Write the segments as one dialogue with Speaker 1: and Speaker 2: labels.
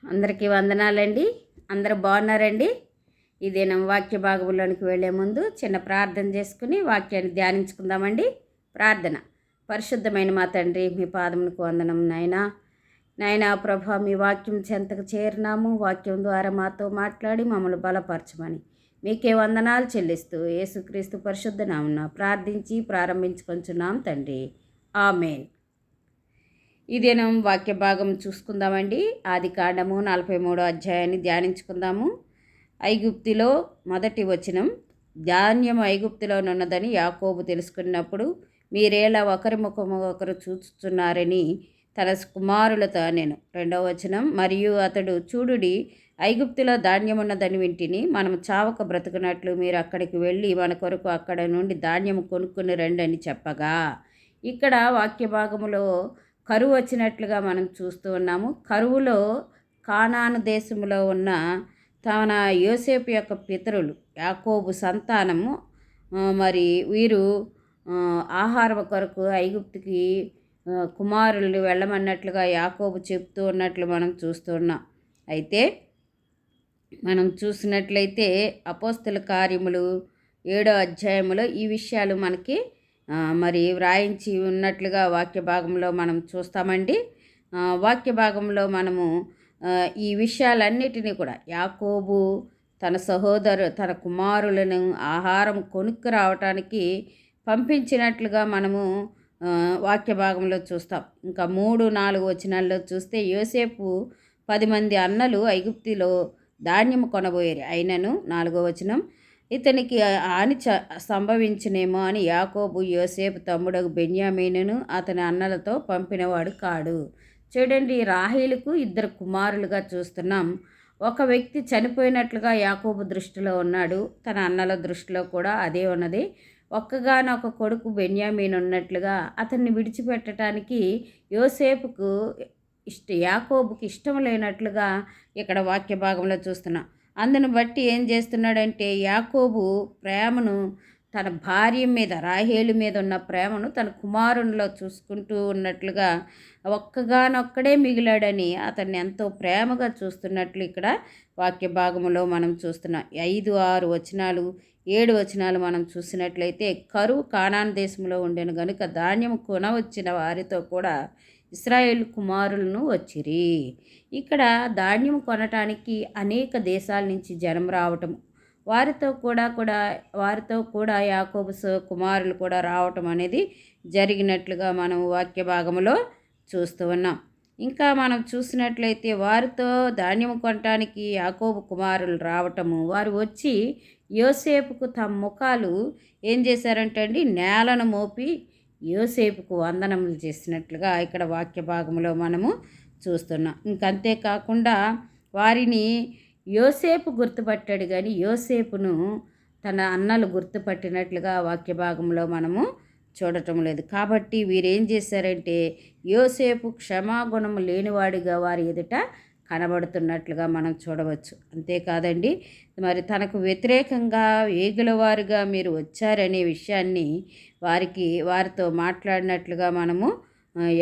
Speaker 1: అందరికీ వందనాలండి. అందరూ బాగున్నారండి? ఈ దినం వాక్య భాగంలోనికి వెళ్ళే ముందు చిన్న ప్రార్థన చేసుకుని వాక్యాన్ని ధ్యానించుకుందామండి. ప్రార్థన. పరిశుద్ధమైన మా తండ్రి, మీ పాదములకు వందనం నాయనా. నాయనా ప్రభా, మీ వాక్యం చెంతకు చేరినాము. వాక్యం ద్వారా మాతో మాట్లాడి మమ్మల్ని బలపరచమని మీకే వందనాలు చెల్లిస్తూ యేసుక్రీస్తు పరిశుద్ధ నామమున ప్రార్థించి ప్రారంభించుకొంచున్నాం తండ్రి. ఆమేన్. ఈ దినం వాక్య భాగం చూసుకుందామండి. ఆదికాండము 43వ అధ్యాయాన్ని ధ్యానించుకుందాము. ఐగుప్తులో మొదటి వచనం. ధాన్యము ఐగుప్తులోనున్నదని యాకోబు తెలుసుకున్నప్పుడు మీరేలా ఒకరి ముఖము ఒకరు చూచుచున్నారని తన కుమారులతో నేను. రెండవ వచనం. మరియు అతడు చూడుడి, ఐగుప్తులో ధాన్యమున్నదని వింటిని, మనం చావక బ్రతుకున్నట్లు మీరు అక్కడికి వెళ్ళి మన కొరకు అక్కడ నుండి ధాన్యము కొనుక్కుని రండి అని చెప్పగా, ఇక్కడ వాక్య భాగములో కరువు వచ్చినట్లుగా మనం చూస్తూ ఉన్నాము. కరువులో కానాను దేశంలో ఉన్న తన యోసేపు యొక్క పితరులు యాకోబు సంతానము మరి వీరు ఆహారం కొరకు ఐగుప్తుకి కుమారులు వెళ్ళమన్నట్లుగా యాకోబు చెప్తూ ఉన్నట్లు మనం చూస్తూ ఉన్నాం. అయితే మనం చూసినట్లయితే అపోస్తల కార్యములు 7వ అధ్యాయములో ఈ విషయాలు మనకి మరి వ్రాయించి ఉన్నట్లుగా వాక్య భాగంలో మనం చూస్తామండి. వాక్య భాగంలో మనము ఈ విషయాలన్నిటినీ కూడా యాకోబు తన కుమారులను ఆహారం కొనుక్కు రావటానికి పంపించినట్లుగా మనము వాక్య భాగంలో చూస్తాం. ఇంకా 3-4 వచనాల్లో చూస్తే యోసేపు 10 మంది అన్నలు ఐగుప్తులో ధాన్యము కొనబోయారు. అయినను 4వ వచనం, ఇతనికి హాని సంభవించునేమో అని యాకోబు యోసేపు తమ్ముడు బెన్యామీనును అతని అన్నలతో పంపినవాడు కాడు. చూడండి, రాహేలుకు 2 కుమారులుగా చూస్తున్నాం. ఒక వ్యక్తి చనిపోయినట్లుగా యాకోబు దృష్టిలో ఉన్నాడు, తన అన్నల దృష్టిలో కూడా అదే ఉన్నది. ఒక్కగానొక కొడుకు బెన్యామీను ఉన్నట్లుగా అతన్ని విడిచిపెట్టడానికి యోసేపుకు యాకోబుకి ఇష్టం లేనట్లుగా ఇక్కడ వాక్య భాగంలో చూస్తున్నాం. అందును బట్టి ఏం చేస్తున్నాడంటే యాకోబు ప్రేమను తన భార్య మీద, రాహేలు మీద ఉన్న ప్రేమను తన కుమారునిలో చూసుకుంటూ ఉన్నట్లుగా ఒక్కగానొక్కడే మిగిలాడని అతన్ని ఎంతో ప్రేమగా చూస్తున్నట్లు ఇక్కడ వాక్య భాగంలో మనం చూస్తున్నాం. 5, 6 వచనాలు 7 వచనాలు మనం చూసినట్లయితే, కరువు కానాను దేశంలో ఉండెను గనుక ధాన్యం కొనవచ్చిన వారితో కూడా ఇశ్రాయేలు కుమారులను వచ్చిరి. ఇక్కడ ధాన్యం కొనటానికి అనేక దేశాల నుంచి జనం రావటం, వారితో కూడా యాకోబు కుమారులు కూడా రావటం అనేది జరిగినట్లుగా మనం వాక్య భాగంలో చూస్తూ ఉన్నాం. ఇంకా మనం చూసినట్లయితే వారితో ధాన్యం కొనటానికి యాకోబు కుమారులు రావటము, వారు వచ్చి యోసేపుకు తమ ముఖాలు ఏం చేశారంటే అండి, నేలను మోపి యోసేపుకు వందనములు చేసినట్లుగా ఇక్కడ వాక్య భాగంలో మనము చూస్తున్నాం. ఇంకంతేకాకుండా వారిని యోసేపు గుర్తుపట్టాడు, కానీ యోసేపును తన అన్నలు గుర్తుపట్టినట్లుగా వాక్య భాగంలో మనము చూడటం లేదు. కాబట్టి వీరేం చేశారంటే యోసేపు క్షమాగుణము లేనివాడిగా వారి ఎదుట కనబడుతున్నట్లుగా మనం చూడవచ్చు. అంతేకాదండి, మరి తనకు వ్యతిరేకంగా వేగులవారుగా మీరు వచ్చారనే విషయాన్ని వారితో మాట్లాడినట్లుగా మనము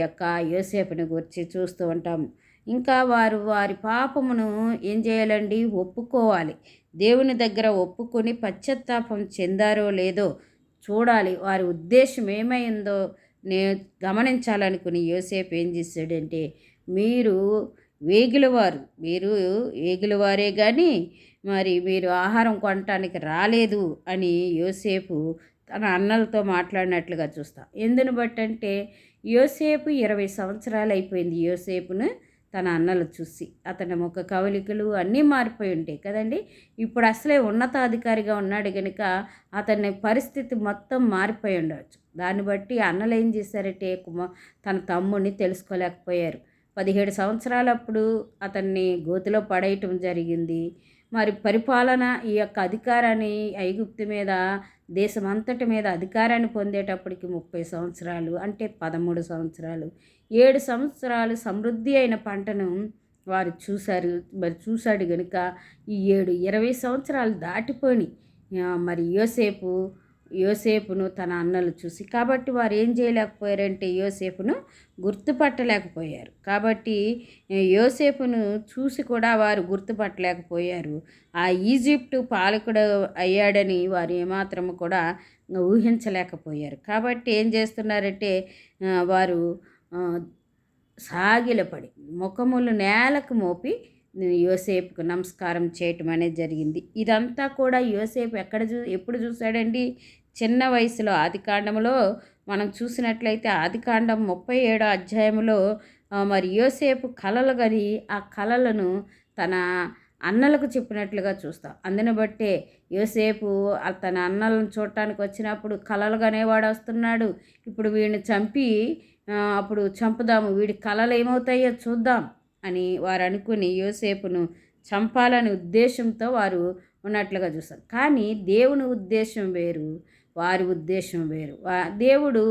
Speaker 1: యొక్క యోసేపుని గురించి చూస్తూ ఉంటాము. ఇంకా వారి పాపమును ఏం చేయాలండి, ఒప్పుకోవాలి. దేవుని దగ్గర ఒప్పుకొని పశ్చాత్తాపం చెందారో లేదో చూడాలి. వారి ఉద్దేశం ఏమైందో గమనించాలనుకుని యోసేపు ఏం చేశాడంటే, మీరు వేగులవారే కానీ మరి మీరు ఆహారం కొనటానికి రాలేదు అని యోసేపు తన అన్నలతో మాట్లాడినట్లుగా చూస్తాం. ఎందుని బట్టి అంటే యోసేపు 20 సంవత్సరాలు అయిపోయింది యోసేపును తన అన్నలు చూసి. అతని ముఖ కవలికలు అన్నీ మారిపోయి ఉంటాయి కదండి. ఇప్పుడు అసలే ఉన్నతాధికారిగా ఉన్నాడు కనుక అతని పరిస్థితి మొత్తం మారిపోయి ఉండవచ్చు. దాన్ని బట్టి అన్నలు ఏం చేశారంటే తన తమ్ముడిని తెలుసుకోలేకపోయారు. 17 సంవత్సరాలప్పుడు అతన్ని గోతిలో పడేయటం జరిగింది. మరి పరిపాలన, ఈ యొక్క అధికారాన్ని ఐగుప్తు మీద, దేశమంతటి మీద అధికారాన్ని పొందేటప్పటికి 30 సంవత్సరాలు, అంటే 13 సంవత్సరాలు, 7 సంవత్సరాలు సమృద్ధి అయిన పంటను వారు చూశాడు కనుక ఈ 20 సంవత్సరాలు దాటిపోయి మరి యోసేపు యోసేపును తన అన్నలు చూసి. కాబట్టి వారు ఏం చేయలేకపోయారంటే యోసేపును గుర్తుపట్టలేకపోయారు. కాబట్టి యోసేపును చూసి కూడా వారు గుర్తుపట్టలేకపోయారు. ఆ ఈజిప్టు పాలకుడు అయ్యాడని వారు ఏమాత్రము కూడా ఊహించలేకపోయారు. కాబట్టి ఏం చేస్తున్నారంటే వారు సాగిలపడి ముఖములు నేలకు మోపి యోసేపుకు నమస్కారం చేయటం అనేది జరిగింది. ఇదంతా కూడా యోసేపు ఎప్పుడు చూశాడండి? చిన్న వయసులో ఆదికాండంలో మనం చూసినట్లయితే ఆదికాండం 37వ అధ్యాయంలో మరి యోసేపు కలలు కని ఆ కలలను తన అన్నలకు చెప్పినట్లుగా చూస్తాం. అందుని బట్టే యోసేపు తన అన్నలను చూడటానికి వచ్చినప్పుడు కలలు కనేవాడు వస్తున్నాడు. ఇప్పుడు వీడిని చంపి అప్పుడు చంపుదాము, వీడి కలలు ఏమవుతాయో చూద్దాం అని వారు అనుకుని యోసేపును చంపాలనే ఉద్దేశంతో వారు ఉన్నట్లుగా చూస్తారు. కానీ దేవుని ఉద్దేశం వేరు, వారి ఉద్దేశం వేరు. దేవుడు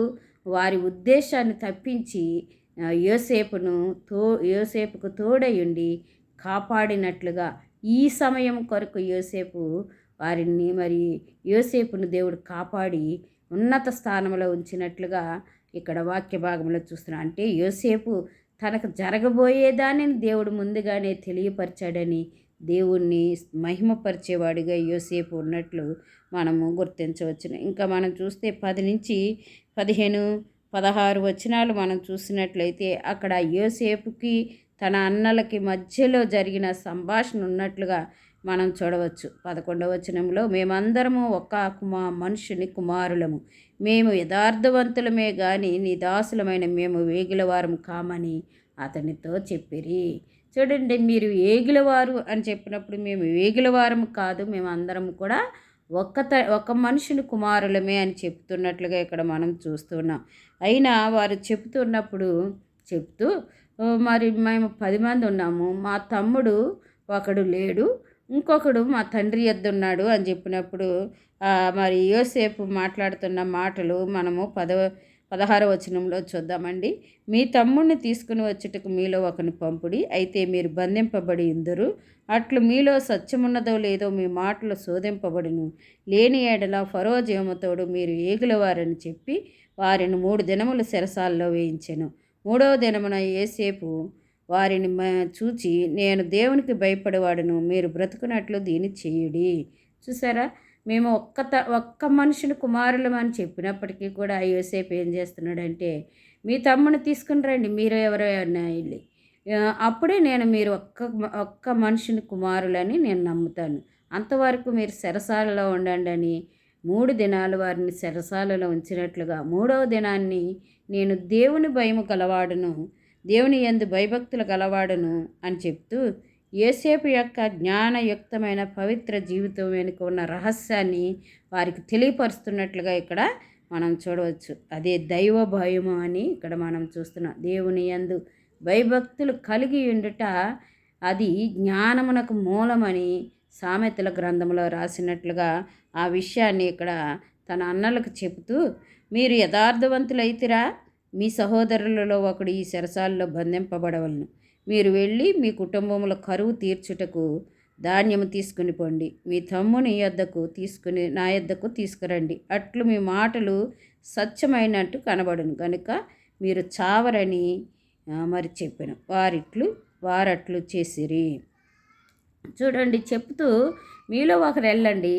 Speaker 1: వారి ఉద్దేశాన్ని తప్పించి యోసేపుకు తోడయుండి కాపాడినట్లుగా ఈ సమయం కొరకు యోసేపును దేవుడు కాపాడి ఉన్నత స్థానంలో ఉంచినట్లుగా ఇక్కడ వాక్య భాగంలో చూస్తున్నాం. అంటే యోసేపు తనకు జరగబోయేదానిని దేవుడు ముందుగానే తెలియపరిచాడని దేవుణ్ణి మహిమపరిచేవాడిగా యోసేపు ఉన్నట్లు మనము గుర్తించవచ్చును. ఇంకా మనం చూస్తే 10 నుంచి 15, 16 వచనాలు మనం చూసినట్లయితే అక్కడ యోసేపుకి తన అన్నలకి మధ్యలో జరిగిన సంభాషణ ఉన్నట్లుగా మనం చూడవచ్చు. 11వ వచనంలో, మేమందరము ఒక్క మనుషుని కుమారులము, మేము యథార్థవంతులమే గాని నీ దాసులమైన మేము వేగిలవారము కామని అతనితో చెప్పిరి. చూడండి, మీరు వేగిలవారు అని చెప్పినప్పుడు మేము వేగిలవారము కాదు, మేము అందరం కూడా ఒక మనుషుని కుమారులమే అని చెప్తున్నట్లుగా ఇక్కడ మనం చూస్తున్నాం. అయినా వారు చెప్తూ మరి మేము 10 మంది ఉన్నాము, మా తమ్ముడు ఒకడు లేడు, ఇంకొకడు మా తండ్రి యొద్ద ఉన్నాడు అని చెప్పినప్పుడు మరి యోసేపు మాట్లాడుతున్న మాటలు మనము 16వ వచనంలో చూద్దామండి. మీ తమ్ముడిని తీసుకుని వచ్చుటకు మీలో ఒకని పంపుడి, అయితే మీరు బంధింపబడి ఉందరు, అట్లు మీలో సత్యమున్నదో లేదో మీ మాటలు శోధింపబడును, లేని ఏడల ఫరో జీవముతోడు మీరు ఏగులవారని చెప్పి వారిని 3 దినములు చెరసాలలో వేయించెను. 3వ దినమున యోసేపు వారిని చూచి, నేను దేవునికి భయపడేవాడును, మీరు బ్రతుకున్నట్లు దీన్ని చేయుడి. చూసారా, మేము ఒక్క మనుషుని కుమారులం అని చెప్పినప్పటికీ కూడా యోసేపు ఏం చేస్తున్నాడంటే, మీ తమ్ముని తీసుకుని రండి, మీరు ఎవరైనా వెళ్ళి, అప్పుడే నేను మీరు ఒక్క మనుషుని కుమారులని నేను నమ్ముతాను, అంతవరకు మీరు చెరసాలలో ఉండండి అని 3 దినాలు వారిని చెరసాలలో ఉంచినట్లుగా 3వ దినాన్ని నేను దేవుని భయము గలవాడును, దేవుని యందు భయభక్తులు గలవాడును అని చెప్తూ యోసేపు యొక్క జ్ఞానయుక్తమైన పవిత్ర జీవితం వెనుక ఉన్న రహస్యాన్ని వారికి తెలియపరుస్తున్నట్లుగా ఇక్కడ మనం చూడవచ్చు. అదే దైవ భయము అని ఇక్కడ మనం చూస్తున్నాం. దేవుని యందు భయభక్తులు కలిగి ఉండుట అది జ్ఞానమునకు మూలమని సామెతల గ్రంథంలో రాసినట్లుగా ఆ విషయాన్ని ఇక్కడ తన అన్నలకు చెబుతూ, మీరు యథార్థవంతులైతిరా, మీ సహోదరులలో ఒకడు ఈ చెరసాలలో బంధింపబడవలను, మీరు వెళ్ళి మీ కుటుంబముల కరువు తీర్చుటకు ధాన్యము తీసుకుని పోండి, మీ తమ్ముని నా యొద్దకు తీసుకురండి, అట్లు మీ మాటలు సత్యమైనట్టు కనబడును కనుక మీరు చావరని మరి చెప్పాను. వారట్లు చేసిరి. చూడండి, చెప్తూ మీలో ఒకరు వెళ్ళండి,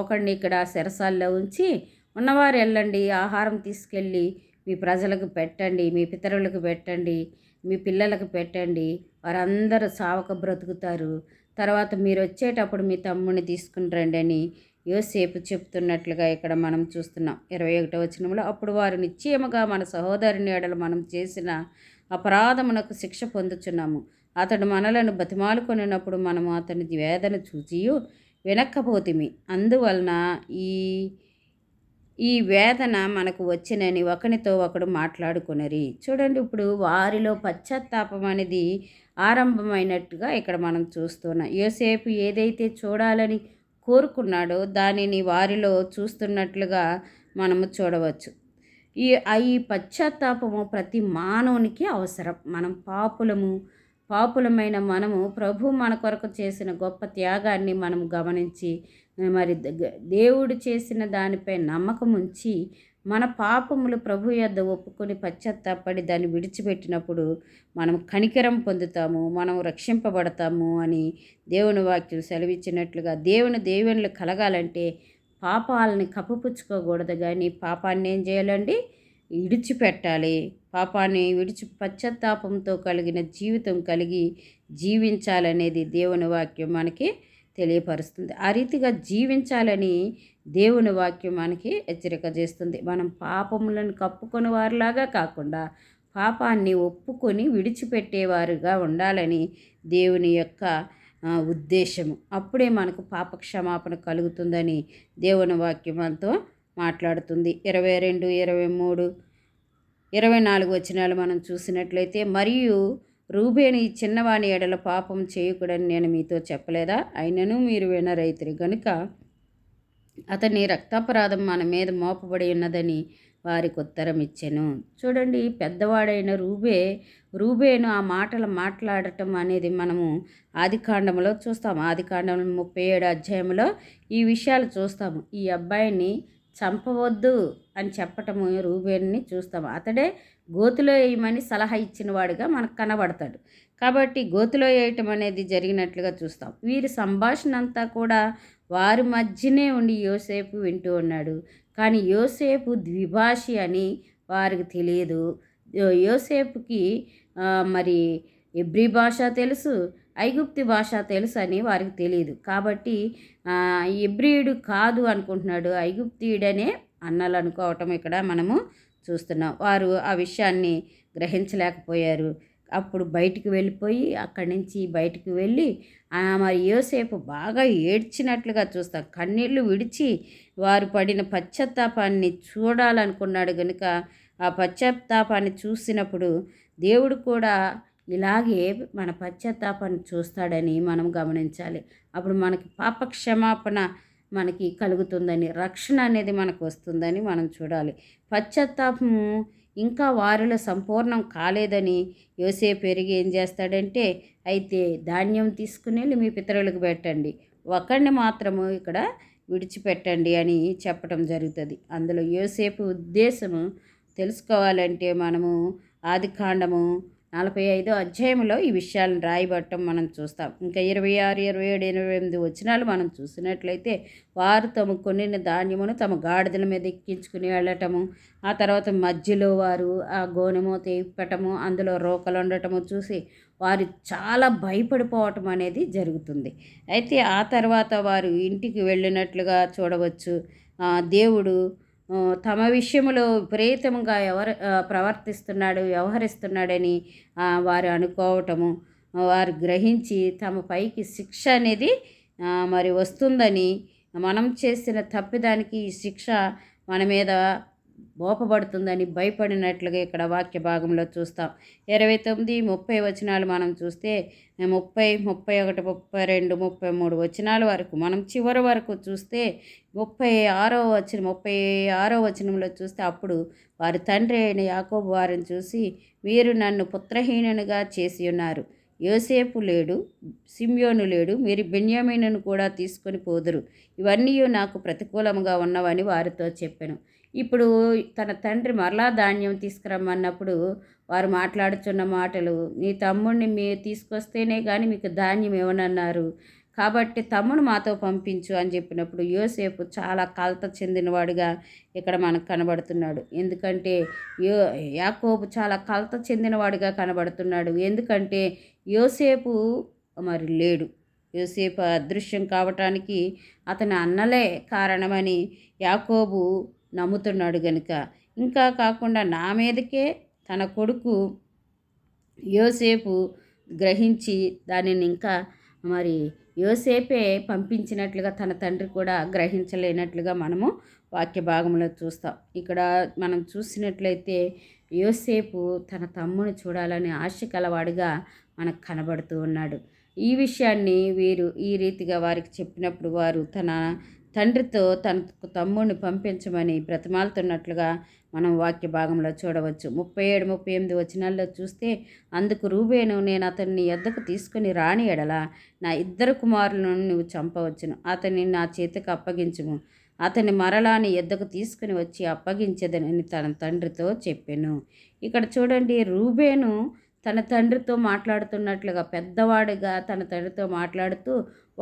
Speaker 1: ఒకరిని ఇక్కడ చెరసాల్లో ఉంచి ఉన్నవారు వెళ్ళండి, ఆహారం తీసుకెళ్ళి మీ ప్రజలకు పెట్టండి, మీ పితరులకు పెట్టండి, మీ పిల్లలకు పెట్టండి, వారందరూ సావక బ్రతుకుతారు, తర్వాత మీరు వచ్చేటప్పుడు మీ తమ్ముడిని తీసుకుని రండి అని యోసేపు చెప్తున్నట్లుగా ఇక్కడ మనం చూస్తున్నాం. 21వ వచనంలో, అప్పుడు వారు నిశ్చయముగా మన సహోదరుని ఎడల మనం చేసిన అపరాధమునకు శిక్ష పొందుచున్నాము, అతడు మనలను బతిమాలుకొనినప్పుడు మనము అతని వేదన చూచియు వినక్కపోతిమి, అందువలన ఈ వేదన మనకు వచ్చినని ఒకనితో ఒకడు మాట్లాడుకునరి. చూడండి, ఇప్పుడు వారిలో పశ్చాత్తాపం అనేది ఆరంభమైనట్టుగా ఇక్కడ మనం చూస్తున్నాం. యోసేపు ఏదైతే చూడాలని కోరుకున్నాడో దానిని వారిలో చూస్తున్నట్లుగా మనము చూడవచ్చు. ఈ పశ్చాత్తాపము ప్రతి మానవునికి అవసరం. మనం పాపులమైన మనము ప్రభు మన కొరకు చేసిన గొప్ప త్యాగాన్ని మనం గమనించి మరి దేవుడు చేసిన దానిపై నమ్మకం ఉంచి మన పాపములు ప్రభు యొద్ద ఒప్పుకొని పశ్చాత్తాపడి దాన్ని విడిచిపెట్టినప్పుడు మనం కనికరం పొందుతాము, మనం రక్షింపబడతాము అని దేవుని వాక్యం సెలవిచ్చినట్లుగా దేవుళ్ళు కలగాలంటే పాపాలని కప్పుపుచ్చుకోకూడదు, కానీ పాపాన్ని ఏం చేయాలండి, విడిచిపెట్టాలి. పాపాన్ని పశ్చాత్తాపంతో కలిగిన జీవితం కలిగి జీవించాలనేది దేవుని వాక్యం మనకి తెలియపరుస్తుంది. ఆ రీతిగా జీవించాలని దేవుని వాక్యం మనకి హెచ్చరిక చేస్తుంది. మనం పాపములను కప్పుకొని వారిలాగా కాకుండా పాపాన్ని ఒప్పుకొని విడిచిపెట్టేవారుగా ఉండాలని దేవుని యొక్క ఉద్దేశము. అప్పుడే మనకు పాప క్షమాపణ కలుగుతుందని దేవుని వాక్యం మనతో మాట్లాడుతుంది. 22, 23, 24 వచనాలు మనం చూసినట్లయితే, మరియు రూబేను ఈ చిన్నవాని ఎడల పాపం చేయకూడని నేను మీతో చెప్పలేదా, అయినను మీరు వినరైతిరి గనుక అతని రక్తాపరాధం మన మీద మోపబడి ఉన్నదని వారికి ఉత్తరం ఇచ్చెను. చూడండి, పెద్దవాడైన రూబేను ఆ మాటలు మాట్లాడటం అనేది మనము ఆదికాండంలో చూస్తాము. ఆదికాండం 37 అధ్యాయంలో ఈ విషయాలు చూస్తాము. ఈ అబ్బాయిని చంపవద్దు అని చెప్పటము రూబేన్ని చూస్తాము. అతడే గోతిలో వేయమని సలహా ఇచ్చిన వాడిగా మనకు కనబడతాడు. కాబట్టి గోతిలో వేయటం అనేది జరిగినట్లుగా చూస్తాం. వీరి సంభాషణ అంతా కూడా వారి మధ్యనే ఉండి యోసేపు వింటూ ఉన్నాడు. కానీ యోసేపు ద్విభాషి అని వారికి తెలియదు. యోసేపుకి మరి ఎబ్రీ భాష తెలుసు, ఐగుప్తి భాష తెలుసు అని వారికి తెలియదు. కాబట్టి ఎబ్రియుడు కాదు అనుకుంటున్నాడు, ఐగుప్తియుడనే అన్నలు అనుకోవటం ఇక్కడ మనము చూస్తున్నాం. వారు ఆ విషయాన్ని గ్రహించలేకపోయారు. అప్పుడు బయటికి వెళ్ళిపోయి అక్కడి నుంచి బయటికి వెళ్ళి మరి యోసేపు బాగా ఏడ్చినట్లుగా చూస్తాం. కన్నీళ్లు విడిచి వారు పడిన పశ్చాత్తాపాన్ని చూడాలనుకున్నాడు కనుక ఆ పశ్చాత్తాపాన్ని చూసినప్పుడు దేవుడు కూడా ఇలాగే మన పశ్చాత్తాపాన్ని చూస్తాడని మనం గమనించాలి. అప్పుడు మనకి పాప క్షమాపణ మనకి కలుగుతుందని, రక్షణ అనేది మనకు వస్తుందని మనం చూడాలి. పశ్చాత్తాపము ఇంకా వారిలో సంపూర్ణం కాలేదని యోసేపు ఎరిగి ఏం చేస్తాడంటే, అయితే ధాన్యం తీసుకుని వెళ్ళి మీ పితరులకు పెట్టండి, ఒకరిని మాత్రము ఇక్కడ విడిచిపెట్టండి అని చెప్పడం జరుగుతుంది. అందులో యోసేపు ఉద్దేశము తెలుసుకోవాలంటే మనము ఆదికాండము 45 అధ్యాయంలో ఈ విషయాలను రాయబట్టం మనం చూస్తాం. ఇంకా 26, 27, 28 వచనాలు మనం చూసినట్లయితే, వారు తమ కొనిన ధాన్యమును తమ గాడిదల మీద ఎక్కించుకుని వెళ్ళటము, ఆ తర్వాత మధ్యలో వారు ఆ గోనెము తెప్పటము, అందులో రోకలు ఉండటము చూసి వారు చాలా భయపడిపోవటం అనేది జరుగుతుంది. అయితే ఆ తర్వాత వారు ఇంటికి వెళ్ళినట్లుగా చూడవచ్చు. దేవుడు తమ విషయంలో విపరీతంగా వ్యవహరిస్తున్నాడని వారు అనుకోవటము, వారు గ్రహించి తమ పైకి శిక్ష అనేది మరి వస్తుందని, మనం చేసిన తప్పిదానికి ఈ శిక్ష మన మీద మోపబడుతుందని భయపడినట్లుగా ఇక్కడ వాక్య భాగంలో చూస్తాం. 29, 30 వచనాలు మనం చూస్తే 30, 31, 32, 33 వచనాల వరకు మనం చివరి వరకు చూస్తే 36వ వచనంలో చూస్తే, అప్పుడు వారి తండ్రి అయిన యాకోబు వారిని చూసి, మీరు నన్ను పుత్రహీనునిగా చేసి ఉన్నారు, యోసేపు లేడు, సిమ్యోను లేడు, మీరు బెన్యామీనును కూడా తీసుకొని పోదురు, ఇవన్నీ నాకు ప్రతికూలంగా ఉన్నవని వారితో చెప్పాను. ఇప్పుడు తన తండ్రి మరలా ధాన్యం తీసుకురమ్మన్నప్పుడు వారు మాట్లాడుచున్న మాటలు, నీ తమ్ముడిని మీరు తీసుకొస్తేనే కానీ మీకు ధాన్యం ఇవ్వనన్నారు, కాబట్టి తమ్ముడు మాతో పంపించు అని చెప్పినప్పుడు యోసేపు చాలా కలత చెందినవాడుగా ఇక్కడ మనకు కనబడుతున్నాడు. ఎందుకంటే యాకోబు చాలా కలత చెందినవాడుగా కనబడుతున్నాడు. ఎందుకంటే యోసేపు మరి లేడు. యోసేపు అదృశ్యం కావటానికి అతని అన్నలే కారణమని యాకోబు నమ్ముతున్నాడు గనుక, ఇంకా కాకుండా నా మీదకే తన కొడుకు యోసేపు గ్రహించి దానిని ఇంకా మరి యోసేపే పంపించినట్లుగా తన తండ్రి కూడా గ్రహించలేనట్లుగా మనము వాక్య భాగంలో చూస్తాం. ఇక్కడ మనం చూసినట్లయితే యోసేపు తన తమ్ముని చూడాలని ఆశ కలవాడిగా మనకు కనబడుతూ ఉన్నాడు. ఈ విషయాన్ని వీరు ఈ రీతిగా వారికి చెప్పినప్పుడు వారు తన తండ్రితో తనకు తమ్ముడిని పంపించమని బ్రతిమాలుతున్నట్లుగా మనం వాక్య భాగంలో చూడవచ్చు. 37, 38 వచనాల్లో చూస్తే, అందుకు రూబేను, నేను అతన్ని ఎద్దకు తీసుకుని రాని ఎడల నా 2 కుమారులను నువ్వు చంపవచ్చును, అతన్ని నా చేతికి అప్పగించుము, అతన్ని మరలా నీ ఎద్దకు తీసుకుని వచ్చి అప్పగించదనని తన తండ్రితో చెప్పెను. ఇక్కడ చూడండి, రూబేను తన తండ్రితో మాట్లాడుతున్నట్లుగా, పెద్దవాడిగా తన తండ్రితో మాట్లాడుతూ,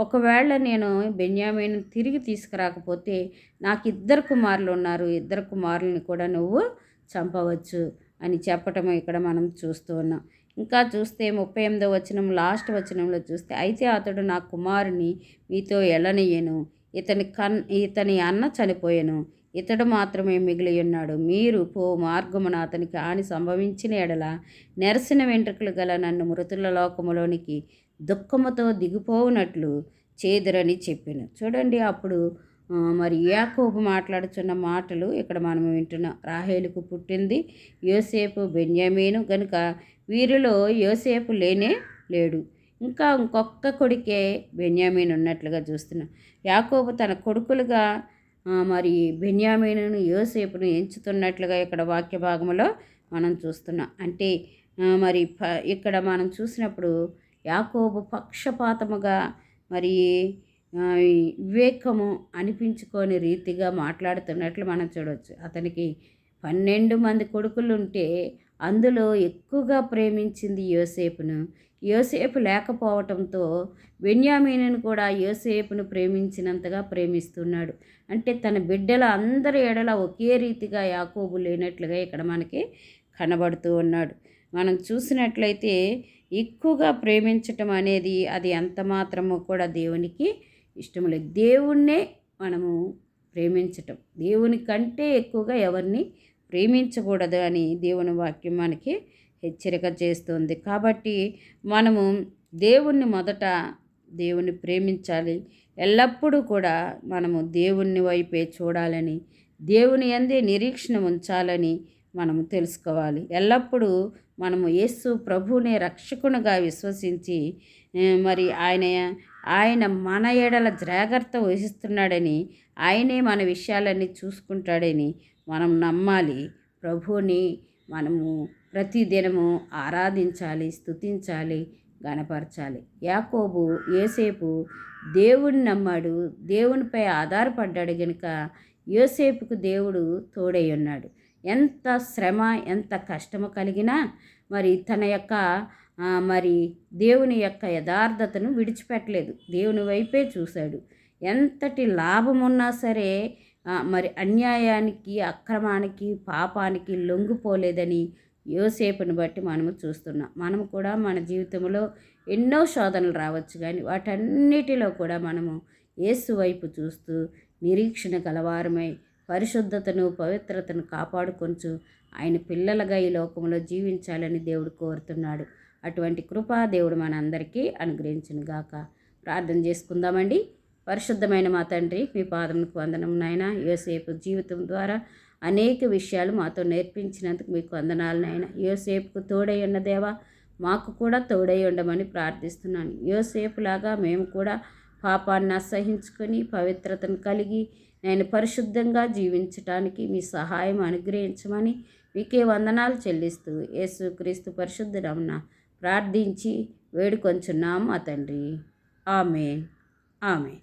Speaker 1: ఒకవేళ నేను బెన్యామీను తిరిగి తీసుకురాకపోతే నాకు 2 కుమారులు ఉన్నారు, 2 కుమారులని కూడా నువ్వు చంపవచ్చు అని చెప్పటము ఇక్కడ మనం చూస్తూ ఉన్నాం. ఇంకా చూస్తే 38వ వచనం లాస్ట్ వచనంలో చూస్తే, అయితే అతడు నా కుమారుని మీతో ఎళ్ళనియ్యను, ఇతని అన్న చనిపోయెను, ఇతడు మాత్రమే మిగిలి ఉన్నాడు, మీరు మార్గమున అతనికి హాని సంభవించిన ఎడల నెరసిన వెంట్రుకలు గల నన్ను మృతుల లోకములోనికి దుఃఖముతో దిగిపోవునట్లు చేదురని చెప్పాను. చూడండి, అప్పుడు మరి యాకోబు మాట్లాడుతున్న మాటలు ఇక్కడ మనం వింటున్నాం. రాహేలుకు పుట్టింది యోసేపు, బెన్యామీను గనుక వీరిలో యోసేపు లేనే లేడు, ఇంకా ఇంకొక్క కొడుకే బెన్యామీను ఉన్నట్లుగా చూస్తున్నాం. యాకోబు తన కొడుకులుగా మరి బెన్యామీనును, యోసేపును ఎంచుతున్నట్లుగా ఇక్కడ వాక్య భాగంలో మనం చూస్తున్నాం. అంటే మరి ఇక్కడ మనం చూసినప్పుడు యాకోబు పక్షపాతముగా మరి వివేకము అనిపించుకొని రీతిగా మాట్లాడుతున్నట్లు మనం చూడవచ్చు. అతనికి 12 మంది కొడుకులు ఉంటే అందులో ఎక్కువగా ప్రేమించింది యోసేపును. యోసేపు లేకపోవటంతో బెన్యామీనును కూడా యోసేపును ప్రేమించినంతగా ప్రేమిస్తున్నాడు. అంటే తన బిడ్డల అందరి ఎడల ఒకే రీతిగా యాకోబు లేనట్లుగా ఇక్కడ మనకి కనబడుతూ ఉన్నాడు. మనం చూసినట్లయితే ఎక్కువగా ప్రేమించటం అనేది అది ఎంత మాత్రమో కూడా దేవునికి ఇష్టం లేదు. దేవుణ్ణే మనము ప్రేమించటం, దేవుని కంటే ఎక్కువగా ఎవరిని ప్రేమించకూడదు అని దేవుని వాక్యం మనకి హెచ్చరిక చేస్తుంది. కాబట్టి మనము దేవుణ్ణి ప్రేమించాలి, ఎల్లప్పుడూ కూడా మనము దేవుని వైపే చూడాలని, దేవుని యందే నిరీక్షణ ఉంచాలని మనము తెలుసుకోవాలి. ఎల్లప్పుడూ మనము యేసు ప్రభువునే రక్షకునిగా విశ్వసించి మరి ఆయన మన ఎడల జాగ్రత్త వహిస్తున్నాడని, ఆయనే మన విషయాలన్నీ చూసుకుంటాడని మనం నమ్మాలి. ప్రభువుని మనము ప్రతిదినము ఆరాధించాలి, స్తుతించాలి, గణపరచాలి. యోసేపు దేవుని నమ్మాడు, దేవునిపై ఆధారపడ్డాడు గనుక యోసేపుకు దేవుడు తోడై ఉన్నాడు. ఎంత శ్రమ, ఎంత కష్టము కలిగినా మరి తన యొక్క మరి దేవుని యొక్క యథార్థతను విడిచిపెట్టలేదు, దేవుని వైపే చూశాడు. ఎంతటి లాభమున్నా సరే మరి అన్యాయానికి, అక్రమానికి, పాపానికి లొంగిపోలేదని యోసేపుని బట్టి మనము చూస్తున్నాం. మనము కూడా మన జీవితంలో ఎన్నో శోధనలు రావచ్చు, కానీ వాటన్నిటిలో కూడా మనము యేసు వైపు చూస్తూ నిరీక్షణ గలవారమై పరిశుద్ధతను, పవిత్రతను కాపాడుకొంచు ఆయన పిల్లలుగా ఈ లోకంలో జీవించాలని దేవుడు కోరుతున్నాడు. అటువంటి కృపా దేవుడు మనందరికీ అనుగ్రహించునుగాక. ప్రార్థన చేసుకుందామండి. పరిశుద్ధమైన మా తండ్రి, మీ పాదములకు వందనం నాయన. యోసేపు జీవితం ద్వారా అనేక విషయాలు మాతో నేర్పించినందుకు మీకు వందనాలు నాయన. యోసేపుకు తోడై ఉన్న దేవా, మాకు కూడా తోడై ఉండమని ప్రార్థిస్తున్నాను. యోసేపులాగా మేము కూడా పాపాన్ని అసహించుకొని పవిత్రతను కలిగి నేను పరిశుద్ధంగా జీవించటానికి మీ సహాయం అనుగ్రహించమని మీకే వందనాలు చెల్లిస్తూ యేసుక్రీస్తు పరిశుద్ధ నామమున ప్రార్థించి వేడుకొంచున్నాం మా తండ్రి. ఆమేన్. ఆమేన్.